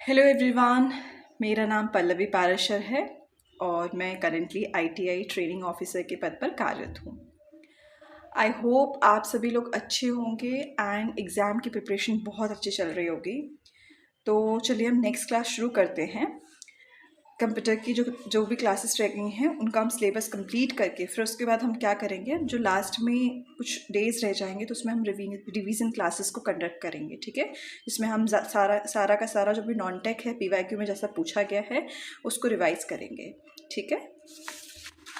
Hello everyone, मेरा नाम पल्लवी पाराशर है और मैं करंटली आईटीआई ट्रेनिंग ऑफिसर के पद पर कार्यरत हूँ। आई होप आप सभी लोग अच्छे होंगे एंड एग्ज़ाम की प्रिपरेशन बहुत अच्छी चल रही होगी। तो चलिए हम नेक्स्ट क्लास शुरू करते हैं। कंप्यूटर की जो भी क्लासेस रह गई हैं उनका हम सिलेबस कंप्लीट करके फिर उसके बाद हम क्या करेंगे, जो लास्ट में कुछ डेज रह जाएंगे तो उसमें हम रिवीजन क्लासेस को कंडक्ट करेंगे। ठीक है, इसमें हम सारा का सारा जो भी नॉन टेक है पीवाईक्यू में जैसा पूछा गया है उसको रिवाइज करेंगे। ठीक है,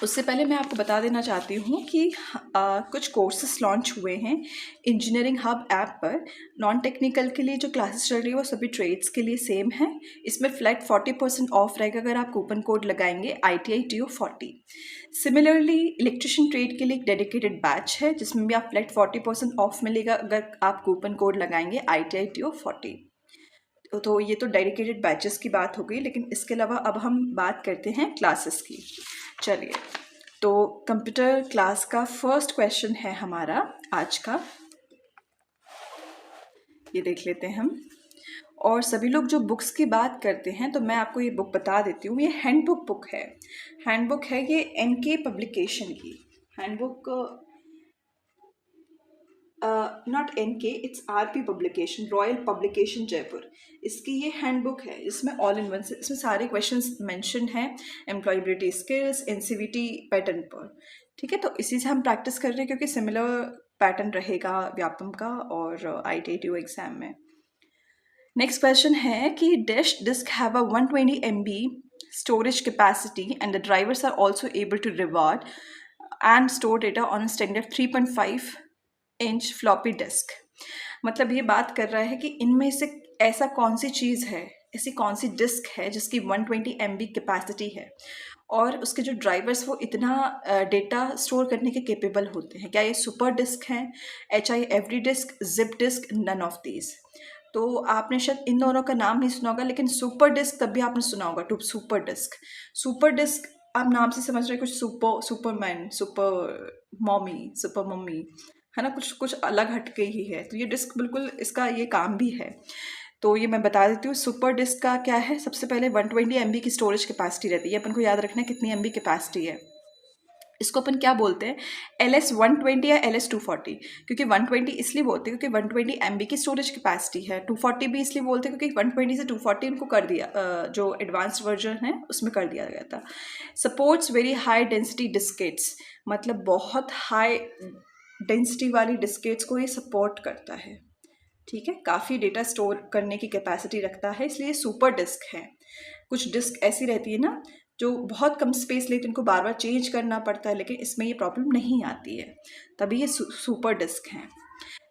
उससे पहले मैं आपको बता देना चाहती हूँ कि कुछ कोर्सेस लॉन्च हुए हैं इंजीनियरिंग हब ऐप पर। नॉन टेक्निकल के लिए जो क्लासेस चल रही है वो सभी ट्रेड्स के लिए सेम है। इसमें फ्लैट 40% ऑफ रहेगा अगर आप कूपन कोड लगाएंगे ITITO40। सिमिलरली इलेक्ट्रिशियन ट्रेड के लिए एक डेडिकेटेड बैच है जिसमें भी आप फ्लैट 40% ऑफ मिलेगा अगर आप कूपन कोड लगाएंगे ITITO40। तो ये तो डेडिकेटेड बैचेस की बात हो गई, लेकिन इसके अलावा अब हम बात करते हैं क्लासेस की। चलिए, तो कंप्यूटर क्लास का फर्स्ट क्वेश्चन है हमारा आज का, ये देख लेते हैं हम। और सभी लोग जो बुक्स की बात करते हैं तो मैं आपको ये बुक बता देती हूँ। ये हैंडबुक है। हैंडबुक है ये NK पब्लिकेशन की handbook, not NK, it's RP publication, royal publication Jaipur. इसकी ये हैंडबुक है, इसमें ऑल इन वन इसमें सारे क्वेश्चंस मेंशन हैं एम्प्लॉयबिलिटी स्किल्स NCVT पैटर्न पर। ठीक है, तो इसी से हम प्रैक्टिस कर रहे हैं क्योंकि सिमिलर पैटर्न रहेगा व्यापम का और ITITO एग्जाम में। नेक्स्ट क्वेश्चन है कि dash disk have a 120 MB storage capacity and the drivers are also able to reward and store data on a standard 3.5-inch floppy disk। मतलब ये बात कर रहा है कि इनमें से ऐसा कौन सी चीज़ है, ऐसी कौन सी डिस्क है जिसकी 120 MB कैपेसिटी है और उसके जो ड्राइवर्स वो इतना डेटा स्टोर करने के केपेबल होते हैं। क्या ये सुपर डिस्क हैं, HI every disk, zip disk, none of these. तो आपने शायद इन दोनों का नाम नहीं सुना होगा, लेकिन सुपर डिस्क तब भी आपने सुना होगा। Two super disk, super disk आप नाम से समझ रहे हैं, कुछ सुपरमैन, सुपर मम्मी है ना, कुछ कुछ अलग हटके ही है। तो ये डिस्क बिल्कुल इसका ये काम भी है। तो ये मैं बता देती हूँ सुपर डिस्क का क्या है। सबसे पहले 120 MB की स्टोरेज कैपेसिटी रहती है, अपन को याद रखना है कितनी MB कैपेसिटी है। इसको अपन क्या बोलते हैं, LS120 या LS240। क्योंकि 120 इसलिए बोलते हैं क्योंकि 120 MB की स्टोरेज कैपेसिटी है। 240 भी इसलिए बोलते हैं क्योंकि 120 से 240 उनको कर दिया, जो एडवांस्ड वर्जन है उसमें कर दिया गया था। Supports very high density diskettes, मतलब बहुत हाई डेंसिटी वाली डिस्केट्स को ये सपोर्ट करता है। ठीक है, काफ़ी डेटा स्टोर करने की कैपेसिटी रखता है, इसलिए सुपर डिस्क है। कुछ डिस्क ऐसी रहती है ना जो बहुत कम स्पेस लेती है, उनको बार बार चेंज करना पड़ता है, लेकिन इसमें ये प्रॉब्लम नहीं आती है, तभी ये सुपर डिस्क हैं।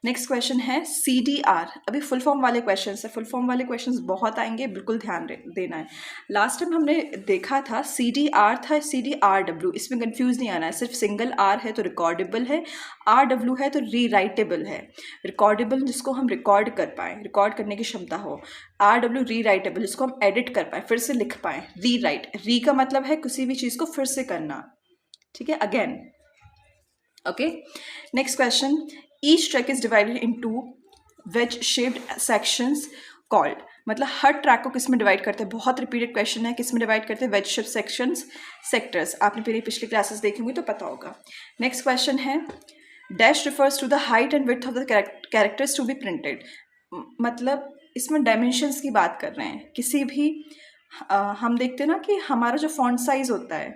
नेक्स्ट क्वेश्चन है CDR। अभी फुल फॉर्म वाले क्वेश्चंस है, फुल फॉर्म वाले क्वेश्चंस बहुत आएंगे, बिल्कुल ध्यान देना है। लास्ट टाइम हमने देखा था CDR था CDRW, इसमें कंफ्यूज नहीं आना है। सिर्फ सिंगल R है तो रिकॉर्डेबल है, RW है तो रीराइटेबल है। रिकॉर्डेबल जिसको हम रिकॉर्ड कर पाएँ, रिकॉर्ड करने की क्षमता हो। RW रीराइटेबल जिसको हम एडिट कर पाएँ, फिर से लिख पाएँ। रीराइट, री का मतलब है किसी भी चीज़ को फिर से करना। ठीक है, again. Okay, next question, each track is divided into wedge shaped sections called. मतलब हर ट्रैक को किस में डिवाइड करते हैं, बहुत रिपीटेड क्वेश्चन है, किस में डिवाइड करते हैं, वेज शेप सेक्शंस, सेक्टर्स। आपने मेरी पिछली क्लासेस देखी होंगी तो पता होगा। नेक्स्ट क्वेश्चन है dash refers to the height and width of the characters to be printed. मतलब इसमें डायमेंशंस की बात कर रहे हैं। किसी भी हम देखते हैं ना कि हमारा जो फॉन्ट साइज होता है,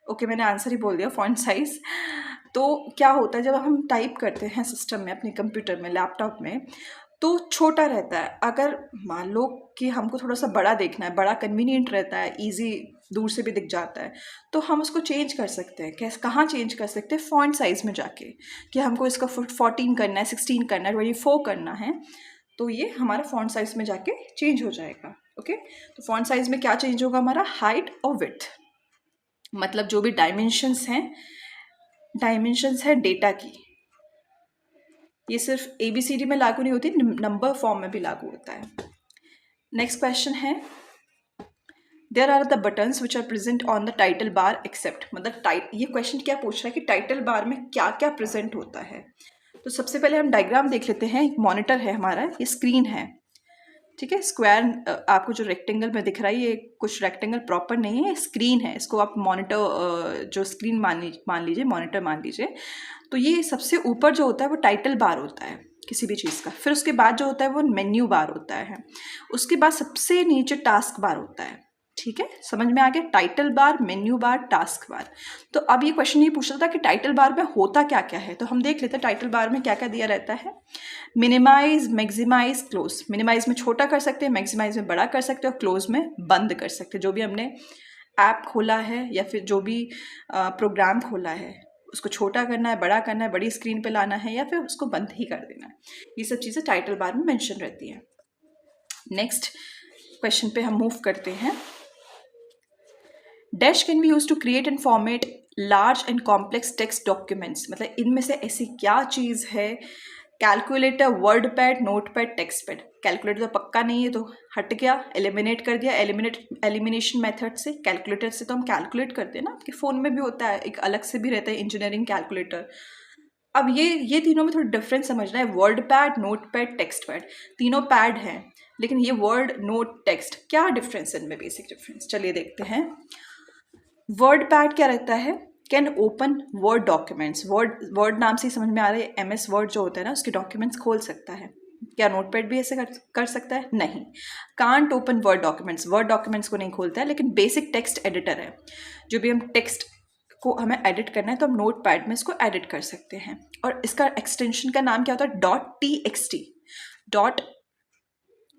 ओके मैंने आंसर ही बोल दिया, फॉन्ट साइज। तो क्या होता है जब हम टाइप करते हैं सिस्टम में, अपने कंप्यूटर में, लैपटॉप में, तो छोटा रहता है। अगर मान लो कि हमको थोड़ा सा बड़ा देखना है, बड़ा कन्वीनियंट रहता है, इजी, दूर से भी दिख जाता है, तो हम उसको चेंज कर सकते हैं। कैसे, कहाँ चेंज कर सकते हैं, फॉन्ट साइज में जाके, कि हमको इसका 14 करना है, 16 करना है, 24 करना है, तो ये हमारा फॉन्ट साइज में जाके चेंज हो जाएगा। ओके, तो फॉन्ट साइज में क्या चेंज होगा, हमारा हाइट और विड्थ। मतलब जो भी डायमेंशंस है डेटा की, ये सिर्फ ABCD में लागू नहीं होती, नंबर फॉर्म में भी लागू होता है। नेक्स्ट क्वेश्चन है there are the buttons which are present on the title bar except. मतलब ये क्वेश्चन क्या पूछ रहा है कि टाइटल बार में क्या क्या प्रेजेंट होता है। तो सबसे पहले हम डायग्राम देख लेते हैं। एक मॉनिटर है हमारा, ये स्क्रीन है। ठीक है। स्क्वायर आपको जो रेक्टेंगल में दिख रहा है ये कुछ रेक्टेंगल प्रॉपर नहीं है, स्क्रीन है, इसको आप मॉनिटर जो स्क्रीन मान लीजिए, मॉनिटर मान लीजिए। तो ये सबसे ऊपर जो होता है वो टाइटल बार होता है किसी भी चीज़ का, फिर उसके बाद जो होता है वो मेन्यू बार होता है, उसके बाद सबसे नीचे टास्क बार होता है। ठीक है, समझ में आ गया? Title bar, menu bar, task bar. तो अब ये क्वेश्चन ये पूछ रहा था कि टाइटल बार में होता क्या क्या है, तो हम देख लेते हैं टाइटल बार में क्या क्या दिया रहता है। Minimise, maximise, close. मिनिमाइज में छोटा कर सकते हैं, मैक्सिमाइज में बड़ा कर सकते हैं, और क्लोज में बंद कर सकते हैं। जो भी हमने ऐप खोला है या फिर जो भी प्रोग्राम खोला है उसको छोटा करना है, बड़ा करना है, बड़ी स्क्रीन पे लाना है, या फिर उसको बंद ही कर देना है, ये सब चीज़ें टाइटल बार में मेंशन रहती है। नेक्स्ट क्वेश्चन पे हम मूव करते हैं। Dash can be use to create and format large and complex text documents. मतलब इनमें से ऐसी क्या चीज़ है? Calculator, word pad, note pad, text pad. Calculator तो पक्का नहीं है तो हट गया, एलिमिनेट कर दिया एलिमिनेशन मेथड से। कैलकुलेटर से तो हम कैलकुलेट करते हैं ना, आपके फ़ोन में भी होता है, एक अलग से भी रहता है इंजीनियरिंग कैलकुलेटर। अब ये तीनों में थोड़ा डिफरेंस समझना है। Word pad, note pad, text pad, तीनों पैड हैं, लेकिन ये वर्ड, नोट, टेक्स्ट, क्या डिफरेंस है इनमें? बेसिक डिफरेंस चलिए देखते हैं। वर्ड पैड क्या रहता है? Can open word documents. Word नाम से ही समझ में आ रहा है, MS वर्ड जो होता है ना उसके डॉक्यूमेंट्स खोल सकता है। क्या नोटपैड भी ऐसे कर सकता है? नहीं। Can't open word documents, word documents को नहीं खोलता है, लेकिन बेसिक टेक्स्ट एडिटर है। जो भी हम टेक्स्ट को हमें एडिट करना है तो हम नोट पैड में इसको एडिट कर सकते हैं। और इसका एक्सटेंशन का नाम क्या होता है? .txt। डॉट,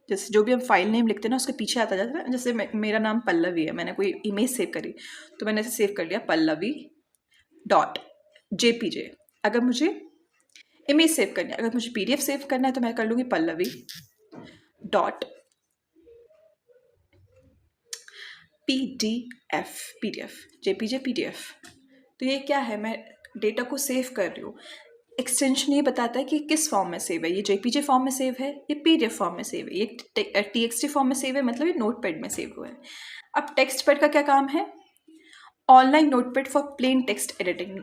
जैसे जो भी हम फाइल नेम लिखते हैं ना उसके पीछे आता जाता है। जैसे मेरा नाम पल्लवी है, मैंने कोई इमेज सेव करी तो मैंने ऐसे सेव कर लिया पल्लवी .jpj। अगर मुझे इमेज सेव करनी है, अगर मुझे PDF सेव करना है तो मैं कर लूँगी पल्लवी .pdf, jpj PDF। तो ये क्या है? मैं डेटा को सेव कर रही हूँ। एक्सटेंशन ये बताता है कि किस फॉर्म में सेव है। ये JPG फॉर्म में सेव है, ये PDF फॉर्म में सेव है, ये TXT फॉर्म में सेव है, मतलब ये नोटपैड में सेव हुआ है। अब टेक्स्ट पैड का क्या काम है? Online notepad for plain text editing.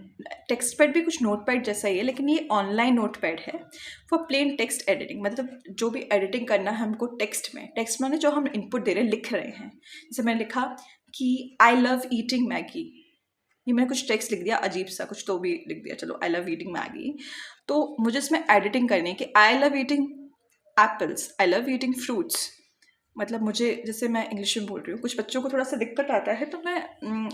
Text pad भी कुछ नोटपैड जैसा ही है, लेकिन ये ऑनलाइन नोटपैड है फॉर प्लेन टेक्स्ट एडिटिंग। मतलब जो भी एडिटिंग करना है हमको टेक्स्ट में जो हम इनपुट दे रहे हैं, लिख रहे हैं। जैसे मैंने लिखा कि आई लव ईटिंग मैगी, ये मैंने कुछ टेक्स्ट लिख दिया अजीब सा कुछ, तो भी लिख दिया, चलो आई लव ईटिंग मैगी। तो मुझे इसमें एडिटिंग करनी है कि I love eating apples, I love eating fruits. मतलब मुझे, जैसे मैं इंग्लिश में बोल रही हूँ, कुछ बच्चों को थोड़ा सा दिक्कत आता है, तो मैं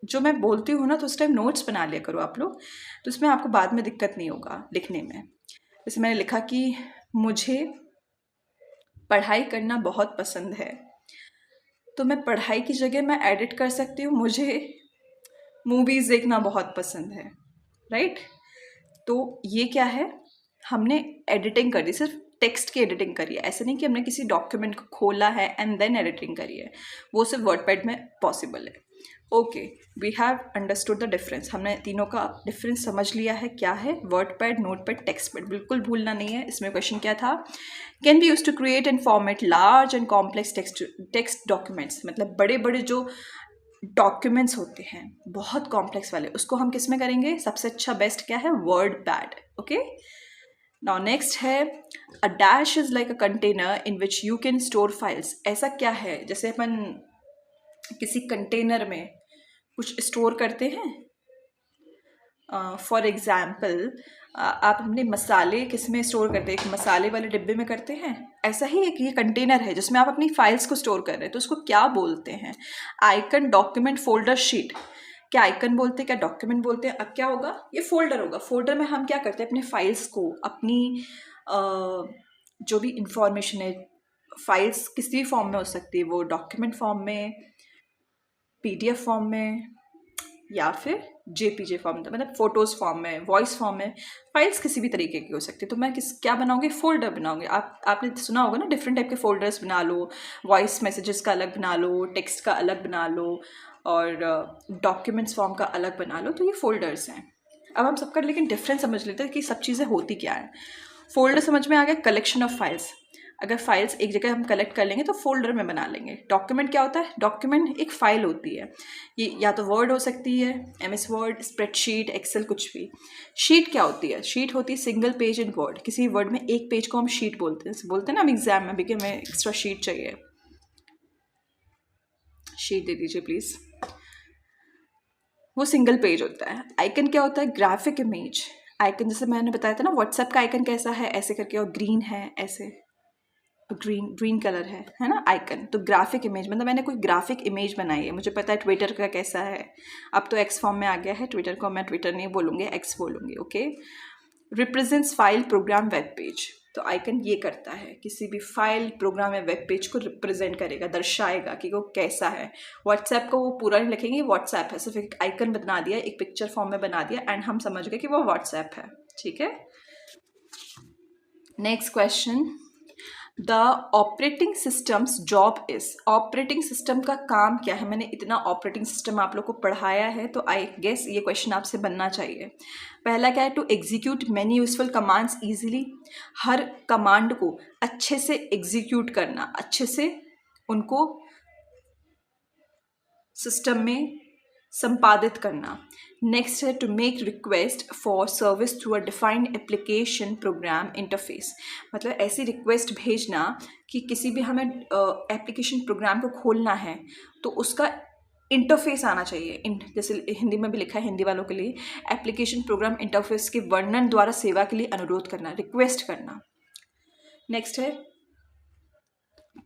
जो मैं बोलती हूँ ना तो उस टाइम नोट्स बना लिया करो आप लोग, तो इसमें आपको बाद में दिक्कत नहीं होगा लिखने में। जैसे मैंने लिखा कि मुझे पढ़ाई करना बहुत पसंद है, तो मैं पढ़ाई की जगह मैं एडिट कर सकती हूँ मुझे मूवीज़ देखना बहुत पसंद है, राइट? तो ये क्या है? हमने एडिटिंग कर दी, सिर्फ टेक्स्ट की एडिटिंग करी है। ऐसा नहीं कि हमने किसी डॉक्यूमेंट को खोला है एंड देन एडिटिंग करी है, वो सिर्फ वर्डपैड में पॉसिबल है। Okay, we have understood the difference. हमने तीनों का डिफरेंस समझ लिया है क्या है। वर्डपैड, नोटपैड, टेक्स्टपैड, बिल्कुल भूलना नहीं है। इसमें क्वेश्चन क्या था? Can be use to create and format large and complex text documents. मतलब बड़े बड़े जो डॉक्यूमेंट्स होते हैं बहुत कॉम्प्लेक्स वाले, उसको हम किस में करेंगे? सबसे अच्छा बेस्ट क्या है? Word pad. Okay, now next है a dash is like a container in which you can store files. ऐसा क्या है? जैसे अपन किसी कंटेनर में कुछ स्टोर करते हैं, फॉर एग्जाम्पल आप अपने मसाले किस में स्टोर करते हैं? एक मसाले वाले डिब्बे में करते हैं। ऐसा ही एक ये कंटेनर है जिसमें आप अपनी फाइल्स को स्टोर कर रहे हैं, तो उसको क्या बोलते हैं? Icon, document, folder, sheet. क्या आइकन बोलते हैं, क्या डॉक्यूमेंट बोलते हैं? अब क्या होगा? ये फोल्डर होगा। फोल्डर में हम क्या करते हैं? अपने फाइल्स को, अपनी जो भी इंफॉर्मेशन है, फाइल्स किसी भी फॉर्म में हो सकती है, वो डॉक्यूमेंट फॉर्म में, PDF फॉर्म में, या फिर JPG फॉर्म में, मतलब फोटोज़ फॉर्म में, वॉइस फॉर्म में, फाइल्स किसी भी तरीके की हो सकती है। तो मैं क्या बनाऊंगी? फोल्डर बनाऊंगी। आपने सुना होगा ना, डिफरेंट टाइप के फोल्डर्स बना लो, वॉइस मैसेजेस का अलग बना लो, टेक्स्ट का अलग बना लो, और डॉक्यूमेंट्स फॉर्म का अलग बना लो। तो ये फोल्डर्स हैं। अब हम सबका लेकिन डिफरेंस समझ लेते हैं कि सब चीज़ें होती क्या है। फोल्डर समझ में आ गया, कलेक्शन ऑफ फाइल्स। अगर फाइल्स एक जगह हम कलेक्ट कर लेंगे तो फोल्डर में बना लेंगे। डॉक्यूमेंट क्या होता है? डॉक्यूमेंट एक फ़ाइल होती है, ये या तो वर्ड हो सकती है, MS वर्ड, स्प्रेडशीट, एक्सेल, कुछ भी। शीट क्या होती है? शीट होती है सिंगल पेज इन वर्ड। किसी वर्ड में एक पेज को हम शीट बोलते हैं, बोलते हैं ना हम एग्जाम में भी कि हमें एक्स्ट्रा शीट चाहिए, शीट दे दीजिए प्लीज़, वो सिंगल पेज होता है। आइकन क्या होता है? Graphic image. आइकन जैसे मैंने बताया था ना, व्हाट्सएप का आइकन कैसा है, ऐसे करके, और ग्रीन है, ऐसे ग्रीन कलर है ना आइकन। तो ग्राफिक इमेज मतलब मैंने कोई ग्राफिक इमेज बनाई है। मुझे पता है ट्विटर का कैसा है, अब तो एक्स फॉर्म में आ गया है ट्विटर को, मैं ट्विटर नहीं बोलूँगी, एक्स बोलूँगी, okay. Represents file, program, web page. तो आइकन ये करता है, किसी भी फाइल, प्रोग्राम या वेब पेज को रिप्रेजेंट करेगा, दर्शाएगा कि वो कैसा है। व्हाट्सएप को वो पूरा नहीं लिखेंगे व्हाट्सएप है, सिर्फ एक आइकन बना दिया, एक पिक्चर फॉर्म में बना दिया, एंड हम समझ गए कि वो व्हाट्सएप है, ठीक है। Next question, the operating systems job is. Operating system का काम क्या है? मैंने इतना ऑपरेटिंग सिस्टम आप लोग को पढ़ाया है, तो आई गेस ये क्वेश्चन आपसे बनना चाहिए। पहला क्या है? To execute many useful commands easily. हर कमांड को अच्छे से एग्जीक्यूट करना, अच्छे से उनको सिस्टम में संपादित करना। नेक्स्ट है to make request for service through a defined application program interface. मतलब ऐसी रिक्वेस्ट भेजना कि किसी भी हमें एप्लीकेशन प्रोग्राम को खोलना है तो उसका इंटरफेस आना चाहिए। जैसे हिंदी में भी लिखा है हिंदी वालों के लिए, एप्लीकेशन प्रोग्राम इंटरफेस के वर्णन द्वारा सेवा के लिए अनुरोध करना, रिक्वेस्ट करना। नेक्स्ट है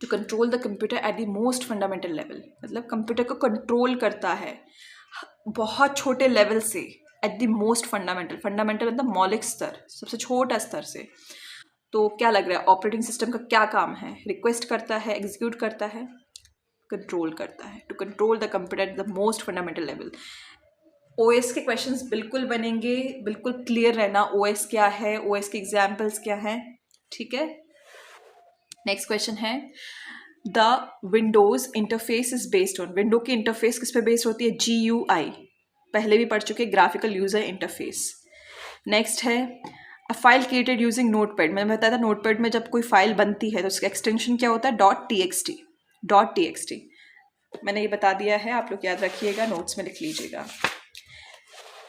to control the computer at the most fundamental level. मतलब कंप्यूटर को कंट्रोल करता है बहुत छोटे लेवल से, at the most fundamental. Fundamental मतलब मौलिक स्तर, सबसे छोटा स्तर से। तो क्या लग रहा है ऑपरेटिंग सिस्टम का क्या काम है? रिक्वेस्ट करता है, एग्जीक्यूट करता है, कंट्रोल करता है। To control the computer at the most fundamental level. OS के क्वेश्चंस बिल्कुल बनेंगे, बिल्कुल क्लियर रहना OS क्या है, OS के एग्जाम्पल्स क्या हैं, ठीक है। नेक्स्ट क्वेश्चन है the Windows interface is based on. Window की इंटरफेस किस पे बेस्ड होती है? GUI, पहले भी पढ़ चुके, ग्राफिकल यूजर इंटरफेस। नेक्स्ट है a file created using notepad. मैंने बताया था नोटपैड में जब कोई फाइल बनती है तो उसका एक्सटेंशन क्या होता है? .txt। मैंने ये बता दिया है, आप लोग याद रखिएगा, नोट्स में लिख लीजिएगा।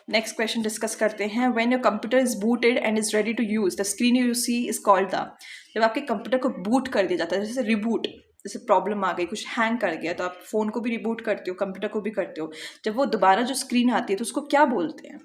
नेक्स्ट क्वेश्चन डिस्कस करते हैं। When your computer is booted and is ready to use the screen you see is called the. जब आपके कंप्यूटर को बूट कर दिया जाता है, जैसे रिबूट, जैसे प्रॉब्लम आ गई, कुछ हैंग कर गया, तो आप फ़ोन को भी रिबूट करते हो, कंप्यूटर को भी करते हो, जब वो दोबारा जो स्क्रीन आती है तो उसको क्या बोलते हैं?